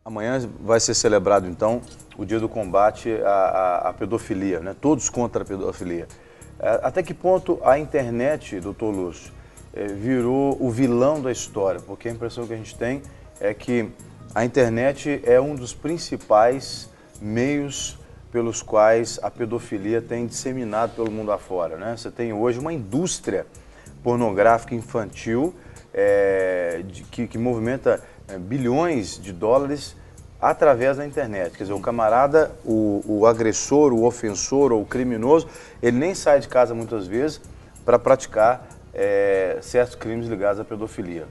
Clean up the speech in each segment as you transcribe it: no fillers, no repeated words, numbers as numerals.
Amanhã vai ser celebrado, então, o dia do combate à pedofilia, né? Todos contra a pedofilia. Até que ponto a internet, doutor Lúcio, virou o vilão da história? Porque a impressão que a gente tem é que a internet é um dos principais meios pelos quais a pedofilia tem disseminado pelo mundo afora, né? Você tem hoje uma indústria pornográfica infantil que movimenta bilhões de dólares através da internet. Quer dizer, o camarada, o agressor, o ofensor ou o criminoso, ele nem sai de casa muitas vezes para praticar certos crimes ligados à pedofilia.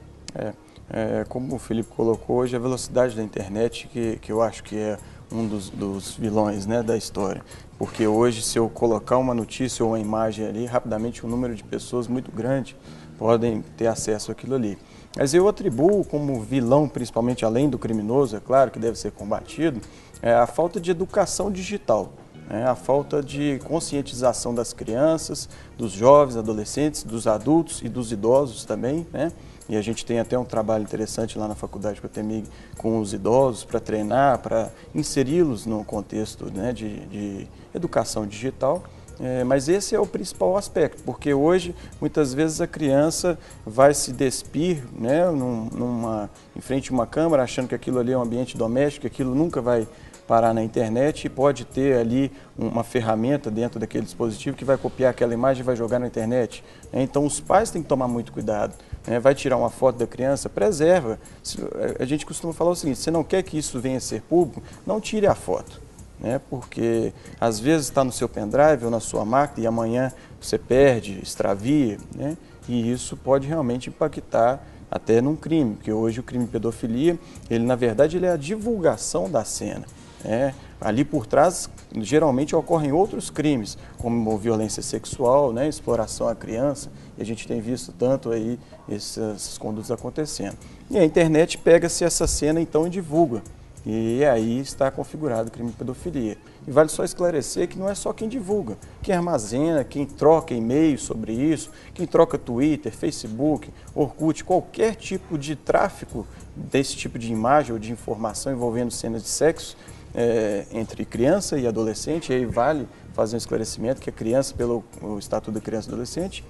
Como o Felipe colocou hoje, a velocidade da internet que eu acho que é um dos vilões, né, da história. Porque hoje, se eu colocar uma notícia ou uma imagem ali, rapidamente um número de pessoas muito grande podem ter acesso àquilo ali. Mas eu atribuo como vilão, principalmente além do criminoso, é claro que deve ser combatido, a falta de educação digital, a falta de conscientização das crianças, dos jovens, adolescentes, dos adultos e dos idosos também, né? E a gente tem até um trabalho interessante lá na Faculdade Cotemig com os idosos para treinar, para inseri-los no contexto, né, de educação digital. Mas esse é o principal aspecto, porque hoje, muitas vezes, a criança vai se despir, né, em frente a uma câmera, achando que aquilo ali é um ambiente doméstico, que aquilo nunca vai parar na internet e pode ter ali uma ferramenta dentro daquele dispositivo que vai copiar aquela imagem e vai jogar na internet. Então, os pais têm que tomar muito cuidado. Vai tirar uma foto da criança, preserva. A gente costuma falar o seguinte: se não quer que isso venha a ser público, não tire a foto. Porque às vezes está no seu pendrive ou na sua máquina e amanhã você perde, extravia, né? E isso pode realmente impactar até num crime, porque hoje o crime de pedofilia, ele na verdade ele é a divulgação da cena. Ali por trás, geralmente ocorrem outros crimes, como violência sexual, né, exploração à criança, e a gente tem visto tanto aí essas condutas acontecendo. E a internet pega-se essa cena então e divulga. E aí está configurado o crime de pedofilia. E vale só esclarecer que não é só quem divulga, quem armazena, quem troca e-mails sobre isso, quem troca Twitter, Facebook, Orkut, qualquer tipo de tráfico desse tipo de imagem ou de informação envolvendo cenas de sexo entre criança e adolescente. E aí vale fazer um esclarecimento que a criança, pelo Estatuto da Criança e Adolescente,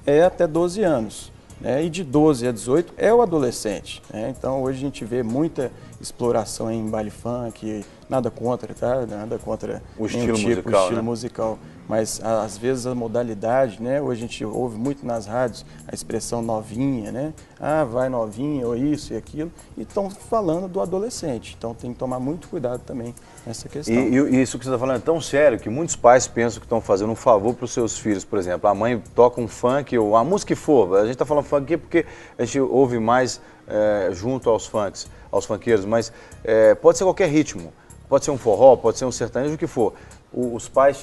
é até 12 anos. E de 12 a 18 é o adolescente. Então hoje a gente vê muita exploração em baile funk, nada contra, tá? Nada contra o estilo musical, o estilo musical. Mas às vezes a modalidade, né? Hoje a gente ouve muito nas rádios a expressão novinha, né? Ah, vai novinha, ou isso e aquilo. E estão falando do adolescente. Então tem que tomar muito cuidado também nessa questão. E isso que você está falando é tão sério que muitos pais pensam que estão fazendo um favor para os seus filhos. Por exemplo, a mãe toca um funk ou a música que for. A gente está falando funk aqui porque a gente ouve mais junto aos funks, aos funkeiros, mas pode ser qualquer ritmo. Pode ser um forró, pode ser um sertanejo, o que for. Os pais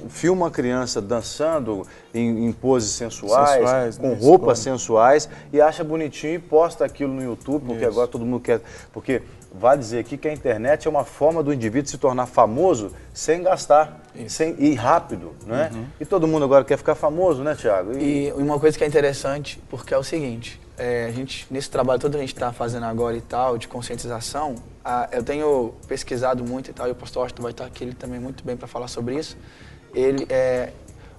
filmam a criança dançando em poses sensuais com roupas sensuais e acha bonitinho e posta aquilo no YouTube, porque agora todo mundo quer. Porque vale dizer aqui que a internet é uma forma do indivíduo se tornar famoso sem gastar, e rápido, né? E todo mundo agora quer ficar famoso, né, Thiago? E uma coisa que é interessante, porque é o seguinte, a gente, nesse trabalho todo que a gente está fazendo agora e tal, de conscientização, eu tenho pesquisado muito e tal, e o pastor Austin vai estar aqui ele também muito bem para falar sobre isso.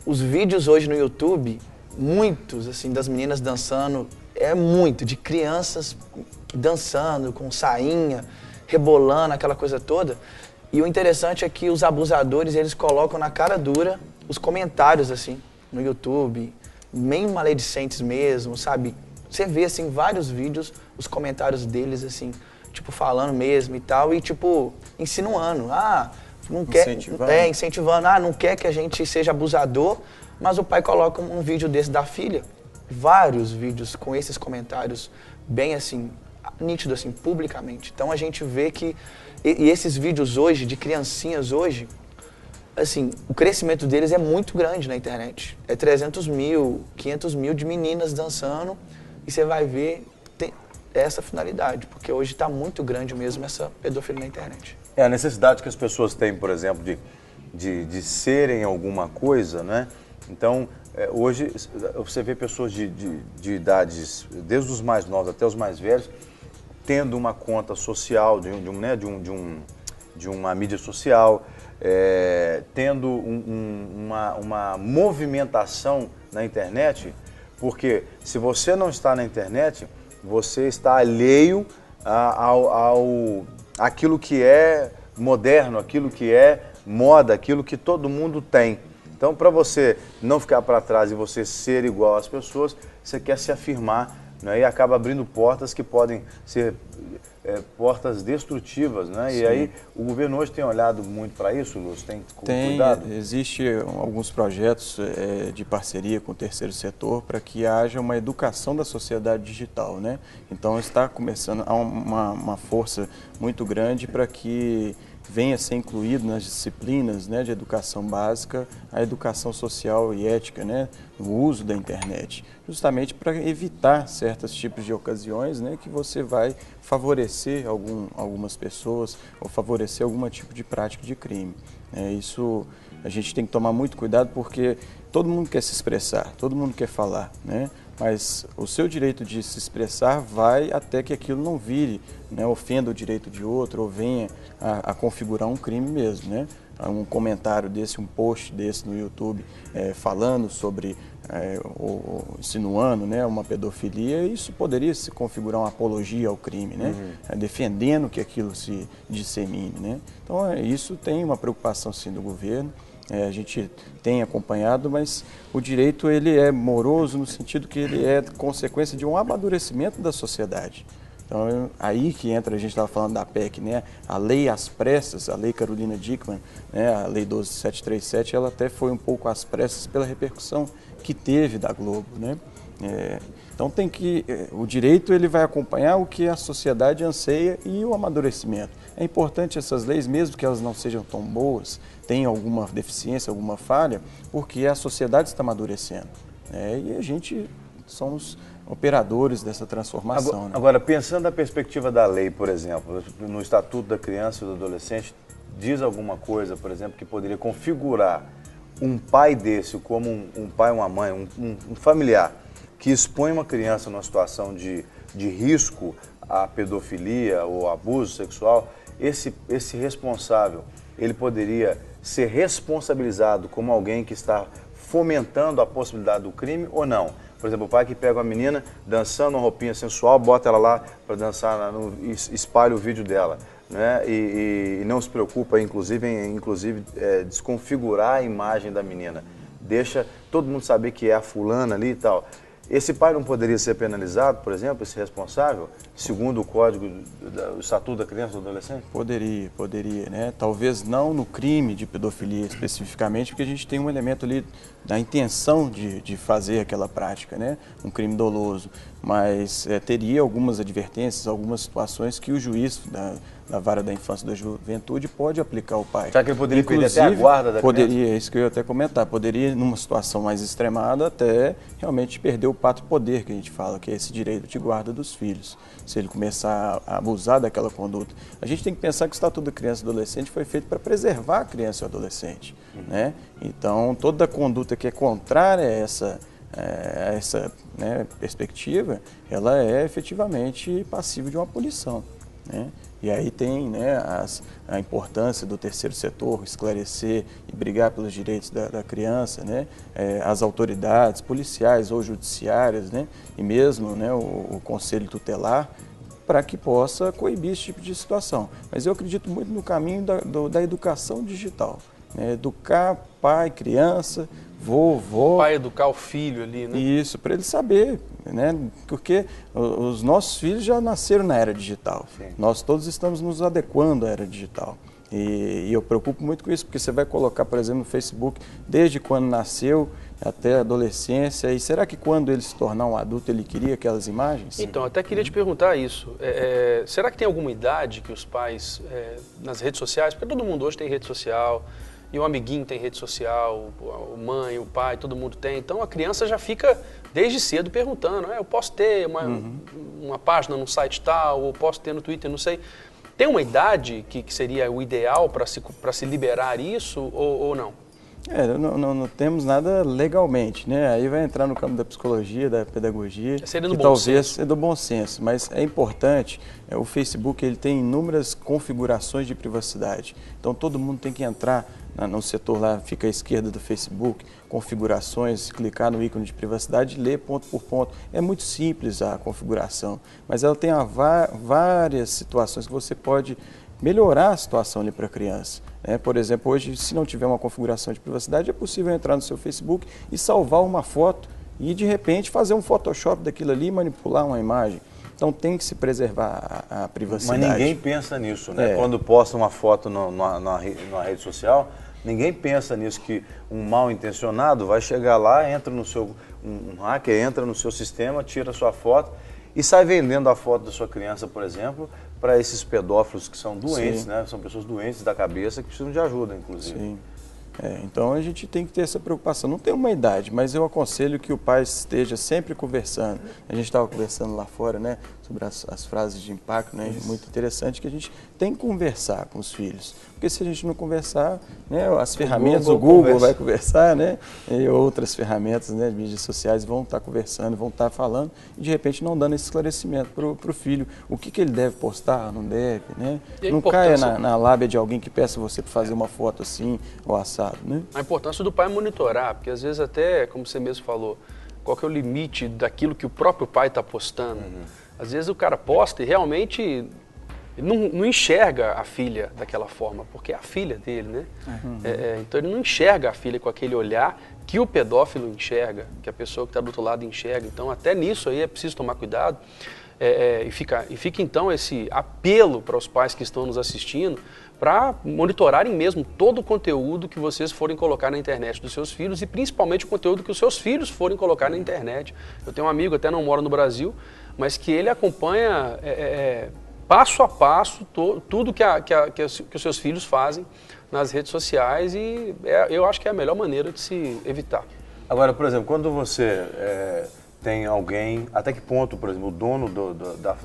Os vídeos hoje no YouTube, muitos, assim, das meninas dançando, de crianças dançando, com sainha, rebolando, aquela coisa toda. E o interessante é que os abusadores, eles colocam na cara dura os comentários, assim, no YouTube, meio maledicentes mesmo, sabe? Você vê, assim, vários vídeos, os comentários deles, assim, tipo, falando mesmo e tal, e, tipo, insinuando. Não quer... Incentivando. Não quer que a gente seja abusador, mas o pai coloca um vídeo desse da filha, vários vídeos com esses comentários bem, assim, nítido, assim, publicamente. Então, a gente vê que... E esses vídeos hoje, de criancinhas hoje, assim, o crescimento deles é muito grande na internet. É 300 mil, 500 mil de meninas dançando, e você vai ver, tem essa finalidade, porque hoje está muito grande mesmo essa pedofilia na internet. A necessidade que as pessoas têm, por exemplo, de serem alguma coisa, né? Então, hoje você vê pessoas de idades, desde os mais novos até os mais velhos, tendo uma conta social de uma mídia social, tendo uma movimentação na internet, porque se você não está na internet, você está alheio àquilo que é moderno, aquilo que é moda, aquilo que todo mundo tem. Então, para você não ficar para trás e você ser igual às pessoas, você quer se afirmar, né? E acaba abrindo portas que podem ser portas destrutivas, né? Sim. E aí o governo hoje tem olhado muito para isso, Lúcio? Tem cuidado? Existe alguns projetos de parceria com o terceiro setor para que haja uma educação da sociedade digital, né? Então está começando a uma força muito grande para que venha a ser incluído nas disciplinas, né, de educação básica, a educação social e ética, né, no uso da internet, justamente para evitar certos tipos de ocasiões, né, que você vai favorecer algumas pessoas ou favorecer algum tipo de prática de crime. Isso a gente tem que tomar muito cuidado porque todo mundo quer se expressar, todo mundo quer falar, né? Mas o seu direito de se expressar vai até que aquilo não vire, né, ofenda o direito de outro ou venha a configurar um crime mesmo, né? Um comentário desse, um post desse no YouTube falando sobre, ou insinuando, né, uma pedofilia, isso poderia se configurar uma apologia ao crime, né? Defendendo que aquilo se dissemine, né? Então isso tem uma preocupação sim do governo. A gente tem acompanhado, mas o direito ele é moroso no sentido que ele é consequência de um amadurecimento da sociedade. Então, aí que entra, a gente estava falando da PEC, né? A lei às pressas, a lei Carolina Dickmann, né? A lei 12737, ela até foi um pouco às pressas pela repercussão que teve da Globo, né? Então o direito ele vai acompanhar o que a sociedade anseia e o amadurecimento. É importante essas leis, mesmo que elas não sejam tão boas, tenham alguma deficiência, alguma falha, porque a sociedade está amadurecendo. E a gente somos operadores dessa transformação. Agora, pensando na perspectiva da lei, por exemplo, no Estatuto da Criança e do Adolescente, diz alguma coisa, por exemplo, que poderia configurar um pai desse como um pai, uma mãe, um familiar, que expõe uma criança numa situação de risco à pedofilia ou abuso sexual, esse responsável, ele poderia ser responsabilizado como alguém que está fomentando a possibilidade do crime ou não? Por exemplo, o pai que pega uma menina dançando uma roupinha sensual, bota ela lá para dançar, espalha o vídeo dela, né? E não se preocupa, inclusive, em desconfigurar a imagem da menina. Deixa todo mundo saber que é a fulana ali e tal. Esse pai não poderia ser penalizado, por exemplo, esse responsável, segundo o Código do Estatuto da Criança e do Adolescente? Poderia, né? Talvez não no crime de pedofilia especificamente, porque a gente tem um elemento ali da intenção de fazer aquela prática, né? Um crime doloso, mas teria algumas advertências, algumas situações que o juiz da Vara da Infância e da Juventude pode aplicar ao pai. Já que ele poderia perder até a guarda da criança? É isso que eu ia até comentar, poderia, numa situação mais extremada, até realmente perder o pátrio poder, que a gente fala, que é esse direito de guarda dos filhos, se ele começar a abusar daquela conduta. A gente tem que pensar que o Estatuto da Criança e do Adolescente foi feito para preservar a criança e o adolescente, né? Então, toda conduta que é contrária a essa né, perspectiva, ela é efetivamente passível de uma punição, né? E aí tem, né, a importância do terceiro setor esclarecer e brigar pelos direitos da criança, né, as autoridades policiais ou judiciárias, né, e mesmo, né, o Conselho Tutelar, para que possa coibir esse tipo de situação. Mas eu acredito muito no caminho da educação digital, né, educar pai, criança, vovó. O pai educar o filho ali, né? Isso, para ele saber, né? Porque os nossos filhos já nasceram na era digital. Sim. Nós todos estamos nos adequando à era digital. E eu preocupo muito com isso, porque você vai colocar, por exemplo, no Facebook, desde quando nasceu até a adolescência, e será que quando ele se tornar um adulto ele queria aquelas imagens? Então, até queria te perguntar isso. Será que tem alguma idade que os pais, nas redes sociais, porque todo mundo hoje tem rede social, e o amiguinho tem rede social, a mãe, o pai, todo mundo tem. Então a criança já fica desde cedo perguntando, eu posso ter uma página no site tal, ou posso ter no Twitter, não sei. Tem uma idade que seria o ideal para se liberar isso ou não? Não temos nada legalmente, né? Aí vai entrar no campo da psicologia, da pedagogia, que talvez é do bom senso, mas é importante. O Facebook ele tem inúmeras configurações de privacidade, então todo mundo tem que entrar no setor lá, fica à esquerda do Facebook, configurações, clicar no ícone de privacidade e ler ponto por ponto. É muito simples a configuração, mas ela tem várias situações que você pode melhorar a situação ali para a criança. Por exemplo, hoje, se não tiver uma configuração de privacidade, é possível entrar no seu Facebook e salvar uma foto e, de repente, fazer um Photoshop daquilo ali e manipular uma imagem. Então, tem que se preservar a privacidade. Mas ninguém pensa nisso, né? Quando posta uma foto na rede social, ninguém pensa nisso, que um mal intencionado vai chegar lá, entra no seu, um hacker entra no seu sistema, tira a sua foto e sai vendendo a foto da sua criança, por exemplo, para esses pedófilos que são doentes, né? São pessoas doentes da cabeça que precisam de ajuda, inclusive. Sim. Então a gente tem que ter essa preocupação. Não tem uma idade, mas eu aconselho que o pai esteja sempre conversando. A gente estava conversando lá fora, né, sobre as frases de impacto, né? Muito interessante que a gente tem que conversar com os filhos. Porque se a gente não conversar, né, as ferramentas, o Google vai conversar, né, e outras ferramentas, né, de mídias sociais vão estar conversando, vão estar falando, e de repente não dando esse esclarecimento para o filho. O que ele deve postar, não deve, né? Não caia na lábia de alguém que peça você para fazer uma foto assim, ou assado, né? A importância do pai monitorar, porque às vezes até, como você mesmo falou, qual que é o limite daquilo que o próprio pai está postando? Às vezes o cara posta e realmente não enxerga a filha daquela forma, porque é a filha dele, né? Então ele não enxerga a filha com aquele olhar que o pedófilo enxerga, que a pessoa que está do outro lado enxerga. Então até nisso aí é preciso tomar cuidado. E fica então esse apelo para os pais que estão nos assistindo para monitorarem mesmo todo o conteúdo que vocês forem colocar na internet dos seus filhos e principalmente o conteúdo que os seus filhos forem colocar na internet. Eu tenho um amigo, até não mora no Brasil, mas que ele acompanha passo a passo tudo que os seus filhos fazem nas redes sociais e eu acho que é a melhor maneira de se evitar. Agora, por exemplo, quando você tem alguém, até que ponto, por exemplo, o dono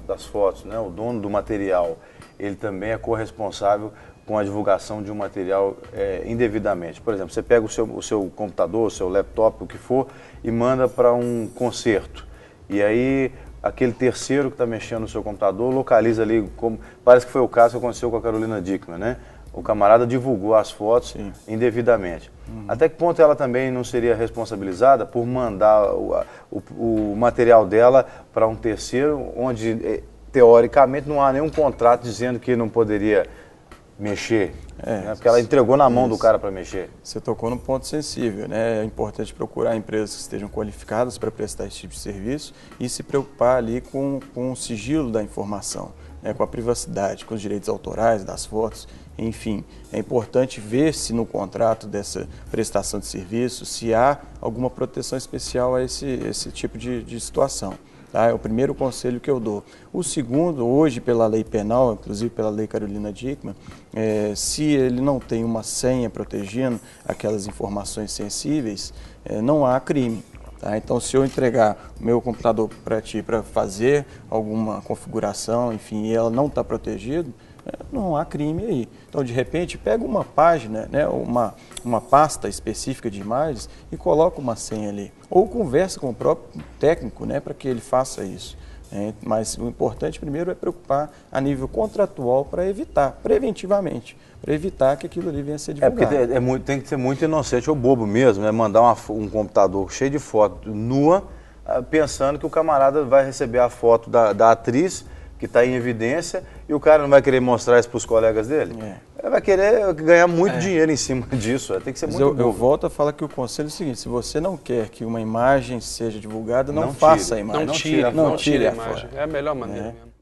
das fotos, né, o dono do material, ele também é corresponsável com a divulgação de um material indevidamente. Por exemplo, você pega o seu computador, o seu laptop, o que for, e manda para um concerto. E aí aquele terceiro que está mexendo no seu computador localiza ali, como parece que foi o caso que aconteceu com a Carolina Dickmann, né? O camarada divulgou as fotos indevidamente. Até que ponto ela também não seria responsabilizada por mandar o material dela para um terceiro, onde teoricamente não há nenhum contrato dizendo que não poderia mexer, né? Porque ela entregou na mão do cara para mexer. Você tocou num ponto sensível, né? É importante procurar empresas que estejam qualificadas para prestar esse tipo de serviço e se preocupar ali com o sigilo da informação, né? Com a privacidade, com os direitos autorais das fotos, enfim. É importante ver se no contrato dessa prestação de serviço, se há alguma proteção especial a esse tipo de situação. Tá? É o primeiro conselho que eu dou. O segundo, hoje pela lei penal, inclusive pela lei Carolina Dickmann, se ele não tem uma senha protegendo aquelas informações sensíveis, não há crime. Tá? Então, se eu entregar o meu computador para ti para fazer alguma configuração, enfim, e ela não está protegida, não há crime aí. Então, de repente, pega uma página, né, uma pasta específica de imagens e coloca uma senha ali. Ou conversa com o próprio técnico, né, para que ele faça isso. Mas o importante primeiro é preocupar a nível contratual para evitar, preventivamente, para evitar que aquilo ali venha a ser divulgado. Porque tem que ser muito inocente ou bobo mesmo, né? Mandar um computador cheio de foto nua, pensando que o camarada vai receber a foto da atriz, que está em evidência, e o cara não vai querer mostrar isso para os colegas dele? Ele vai querer ganhar muito dinheiro em cima disso, tem que ser muito bobo. Eu volto a falar que o conselho é o seguinte: se você não quer que uma imagem seja divulgada, não faça a imagem. Não tire a imagem. É a melhor maneira.